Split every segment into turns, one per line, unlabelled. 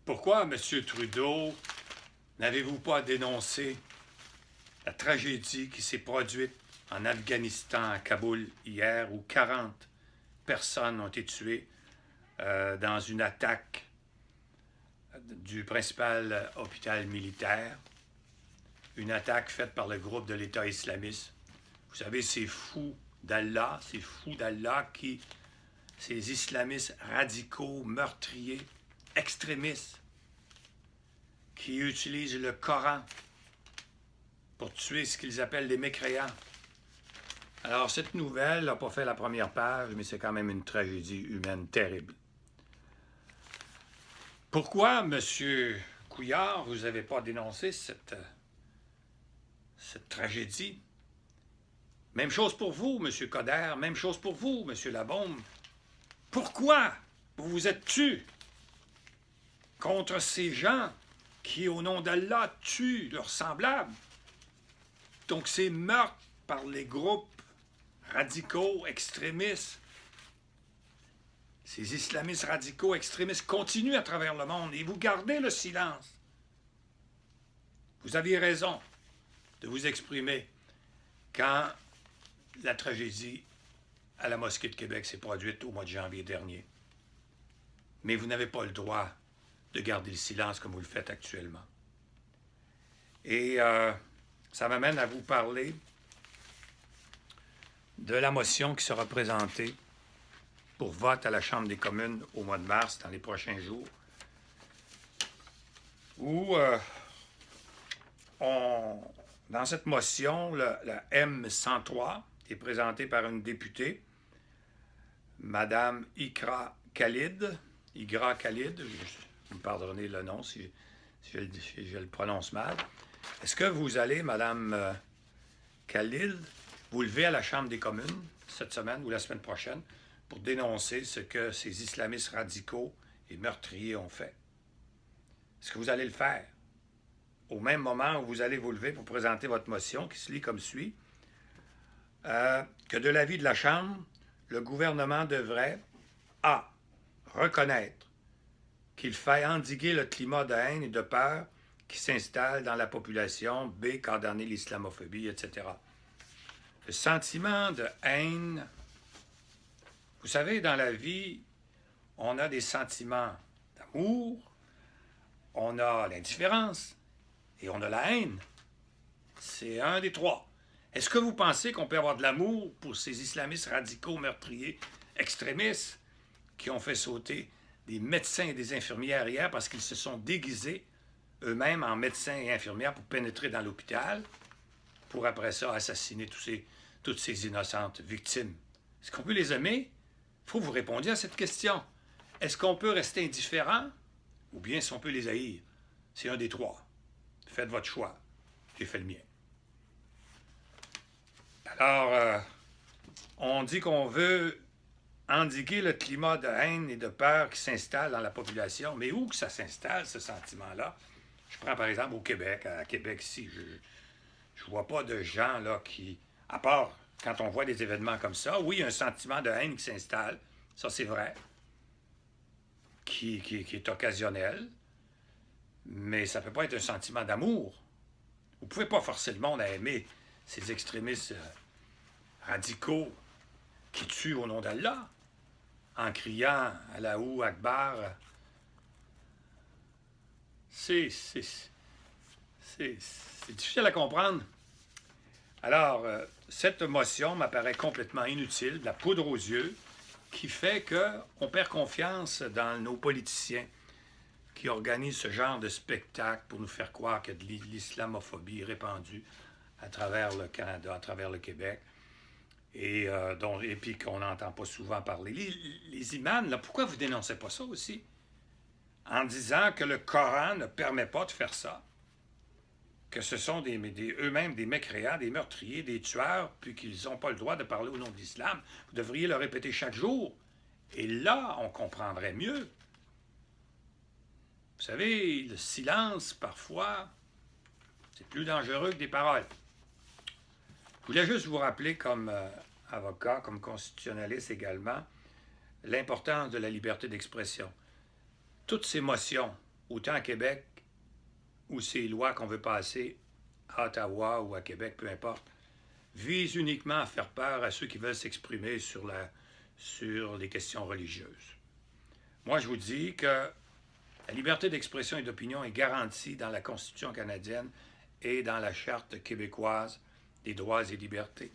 Pourquoi, M. Trudeau, n'avez-vous pas dénoncé la tragédie qui s'est produite en Afghanistan, à Kaboul, hier, où 40 personnes ont été tuées dans une attaque du principal hôpital militaire, une attaque faite par le groupe de l'État islamiste. Vous savez, ces fous d'Allah qui, ces islamistes radicaux, meurtriers, extrémistes, qui utilisent le Coran pour tuer ce qu'ils appellent des mécréants. Alors, cette nouvelle n'a pas fait la première page, mais c'est quand même une tragédie humaine terrible. Pourquoi, M. Couillard, vous n'avez pas dénoncé cette tragédie? Même chose pour vous, M. Coderre, même chose pour vous, M. Labaume. Pourquoi vous vous êtes tués contre ces gens qui, au nom d'Allah, tuent leurs semblables? Donc, ces meurtres par les groupes radicaux, extrémistes, ces islamistes radicaux, extrémistes continuent à travers le monde et vous gardez le silence. Vous aviez raison de vous exprimer quand la tragédie à la Mosquée de Québec s'est produite au mois de janvier dernier. Mais vous n'avez pas le droit de garder le silence comme vous le faites actuellement. Et ça m'amène à vous parler de la motion qui sera présentée pour vote à la Chambre des communes au mois de mars, dans les prochains jours, où dans cette motion, la M103 est présentée par une députée, Mme Iqra Khalid. Iqra Khalid, vous me pardonnez le nom si je le prononce mal. Est-ce que vous allez, Mme Khalid, vous lever à la Chambre des communes cette semaine ou la semaine prochaine pour dénoncer ce que ces islamistes radicaux et meurtriers ont fait? Est-ce que vous allez le faire? Au même moment où vous allez vous lever pour présenter votre motion, qui se lit comme suit, que de l'avis de la Chambre, le gouvernement devrait A. Reconnaître qu'il faille endiguer le climat de haine et de peur qui s'installe dans la population, B. Condamner l'islamophobie, etc. Le sentiment de haine, vous savez, dans la vie, on a des sentiments d'amour, on a l'indifférence et on a la haine. C'est un des trois. Est-ce que vous pensez qu'on peut avoir de l'amour pour ces islamistes radicaux, meurtriers, extrémistes, qui ont fait sauter des médecins et des infirmières hier parce qu'ils se sont déguisés eux-mêmes en médecins et infirmières pour pénétrer dans l'hôpital, pour après ça assassiner toutes ces innocentes victimes? Est-ce qu'on peut les aimer? Il faut que vous répondiez à cette question. Est-ce qu'on peut rester indifférent ou bien est-ce qu'on peut les haïr? C'est un des trois. Faites votre choix. J'ai fait le mien. Alors, on dit qu'on veut endiguer le climat de haine et de peur qui s'installe dans la population. Mais où que ça s'installe, ce sentiment-là? Je prends par exemple au Québec. À Québec, ici, je vois pas de gens là qui, à part quand on voit des événements comme ça, oui, il y a un sentiment de haine qui s'installe. Ça, c'est vrai. Qui est occasionnel. Mais ça ne peut pas être un sentiment d'amour. Vous ne pouvez pas forcer le monde à aimer ces extrémistes radicaux qui tuent au nom d'Allah en criant « Allahu Akbar ». C'est difficile à comprendre. Alors, cette motion m'apparaît complètement inutile, de la poudre aux yeux, qui fait qu'on perd confiance dans nos politiciens qui organisent ce genre de spectacle pour nous faire croire que l'islamophobie est répandue à travers le Canada, à travers le Québec, et puis qu'on n'entend pas souvent parler. Les imams, là, pourquoi vous ne dénoncez pas ça aussi? En disant que le Coran ne permet pas de faire ça, que ce sont eux-mêmes des mécréants, des meurtriers, des tueurs, puis qu'ils n'ont pas le droit de parler au nom de l'islam. Vous devriez le répéter chaque jour. Et là, on comprendrait mieux. Vous savez, le silence, parfois, c'est plus dangereux que des paroles. Je voulais juste vous rappeler, comme avocat, comme constitutionnaliste également, l'importance de la liberté d'expression. Toutes ces motions autant à Québec ou ces lois qu'on veut passer à Ottawa ou à Québec, peu importe, visent uniquement à faire peur à ceux qui veulent s'exprimer sur les questions religieuses. Moi, je vous dis que la liberté d'expression et d'opinion est garantie dans la Constitution canadienne et dans la Charte québécoise des droits et libertés.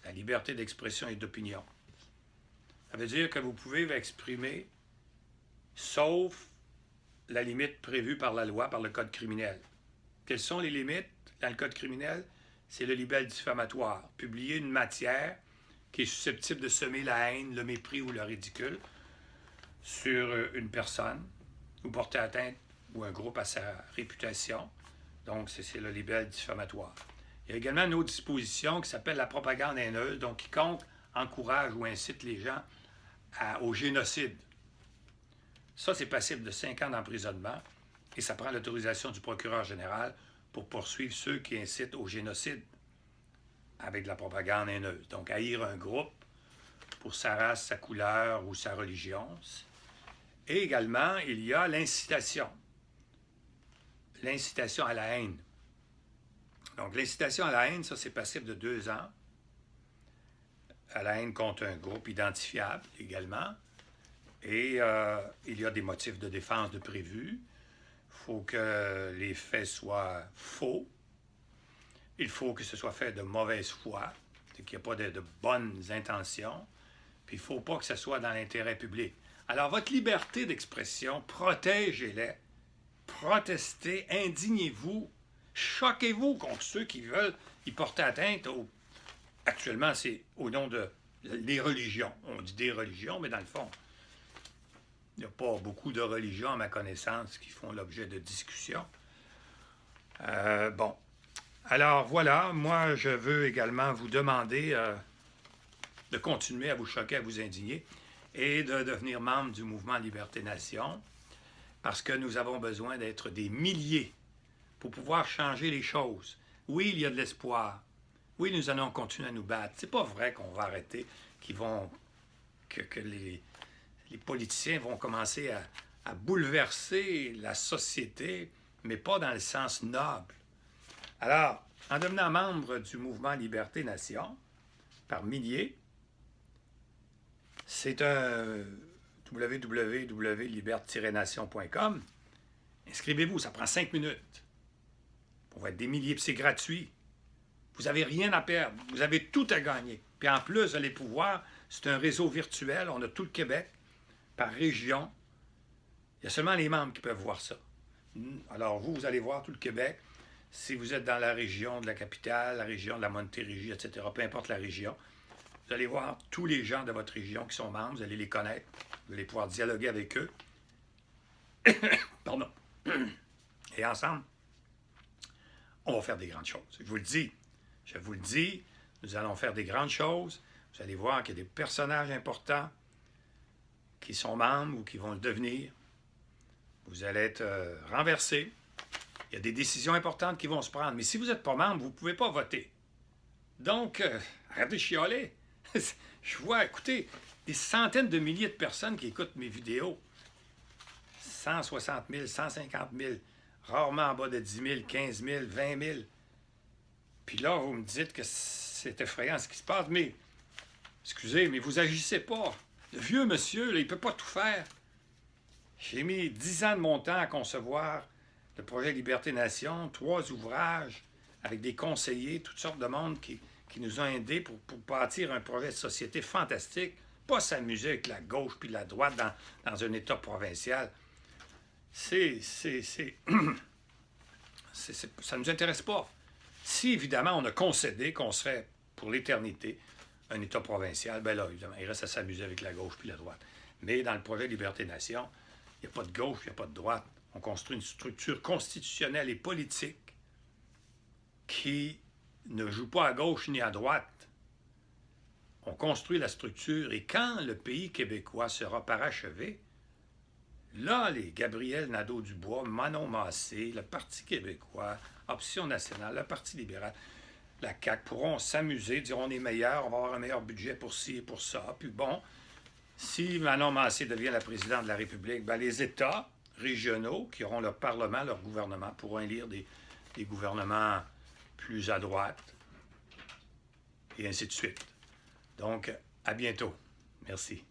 La liberté d'expression et d'opinion. Ça veut dire que vous pouvez vous exprimer sauf la limite prévue par la loi, par le Code criminel. Quelles sont les limites dans le Code criminel? C'est le libelle diffamatoire. Publier une matière qui est susceptible de semer la haine, le mépris ou le ridicule sur une personne ou porter atteinte ou un groupe à sa réputation. Donc, c'est le libelle diffamatoire. Il y a également une autre disposition qui s'appelle la propagande haineuse, donc quiconque encourage ou incite les gens au génocide. Ça, c'est passible de 5 ans d'emprisonnement et ça prend l'autorisation du procureur général pour poursuivre ceux qui incitent au génocide avec de la propagande haineuse. Donc, haïr un groupe pour sa race, sa couleur ou sa religion. Et également, il y a l'incitation. L'incitation à la haine. Donc, l'incitation à la haine, ça, c'est passible de 2 ans. À la haine contre un groupe identifiable également. Et il y a des motifs de défense de prévus. Il faut que les faits soient faux. Il faut que ce soit fait de mauvaise foi, qu'il n'y ait pas de bonnes intentions. Puis il ne faut pas que ce soit dans l'intérêt public. Alors, votre liberté d'expression, protégez-les. Protestez, indignez-vous, choquez-vous contre ceux qui veulent y porter atteinte. Actuellement, c'est au nom des religions. On dit des religions, mais dans le fond, il n'y a pas beaucoup de religions, à ma connaissance, qui font l'objet de discussions. Bon. Alors, voilà. Moi, je veux également vous demander de continuer à vous choquer, à vous indigner et de devenir membre du mouvement Liberté Nation parce que nous avons besoin d'être des milliers pour pouvoir changer les choses. Oui, il y a de l'espoir. Oui, nous allons continuer à nous battre. C'est pas vrai qu'on va arrêter, que les politiciens vont commencer à bouleverser la société, mais pas dans le sens noble. Alors, en devenant membre du mouvement Liberté Nation, par milliers, c'est un www.liberte-nation.com. Inscrivez-vous, ça prend 5 minutes. On va être des milliers, puis c'est gratuit. Vous n'avez rien à perdre, vous avez tout à gagner. Puis en plus, vous allez pouvoir, c'est un réseau virtuel, on a tout le Québec, par région. Il y a seulement les membres qui peuvent voir ça. Alors vous allez voir tout le Québec. Si vous êtes dans la région de la capitale, la région de la Montérégie, etc., peu importe la région, vous allez voir tous les gens de votre région qui sont membres, vous allez les connaître, vous allez pouvoir dialoguer avec eux. Pardon. Et ensemble, on va faire des grandes choses. Je vous le dis, nous allons faire des grandes choses. Vous allez voir qu'il y a des personnages importants qui sont membres ou qui vont le devenir. Vous allez être renversés. Il y a des décisions importantes qui vont se prendre. Mais si vous n'êtes pas membre, vous ne pouvez pas voter. Donc, arrêtez de chialer. Je vois, écoutez, des centaines de milliers de personnes qui écoutent mes vidéos. 160 000, 150 000, rarement en bas de 10 000, 15 000, 20 000. Puis là, vous me dites que c'est effrayant ce qui se passe, mais, excusez, mais vous agissez pas. Le vieux monsieur, là, il ne peut pas tout faire. J'ai mis 10 ans de mon temps à concevoir le projet Liberté Nation, 3 ouvrages avec des conseillers, toutes sortes de monde qui nous ont aidés pour bâtir un projet de société fantastique, pas s'amuser avec la gauche puis la droite dans un État provincial. Ça ne nous intéresse pas. Si, évidemment, on a concédé qu'on serait, pour l'éternité, un État provincial, bien là, évidemment, il reste à s'amuser avec la gauche puis la droite. Mais dans le projet Liberté-Nation, il n'y a pas de gauche, il n'y a pas de droite. On construit une structure constitutionnelle et politique qui ne joue pas à gauche ni à droite. On construit la structure et quand le pays québécois sera parachevé, là, les Gabriel Nadeau-Dubois, Manon Massé, le Parti québécois, Option nationale, le Parti libéral, la CAQ pourront s'amuser, dire on est meilleur, on va avoir un meilleur budget pour ci et pour ça. Puis bon, si Manon Massé devient la présidente de la République, bien, les États régionaux qui auront leur parlement, leur gouvernement, pourront élire des gouvernements plus à droite, et ainsi de suite. Donc, à bientôt. Merci.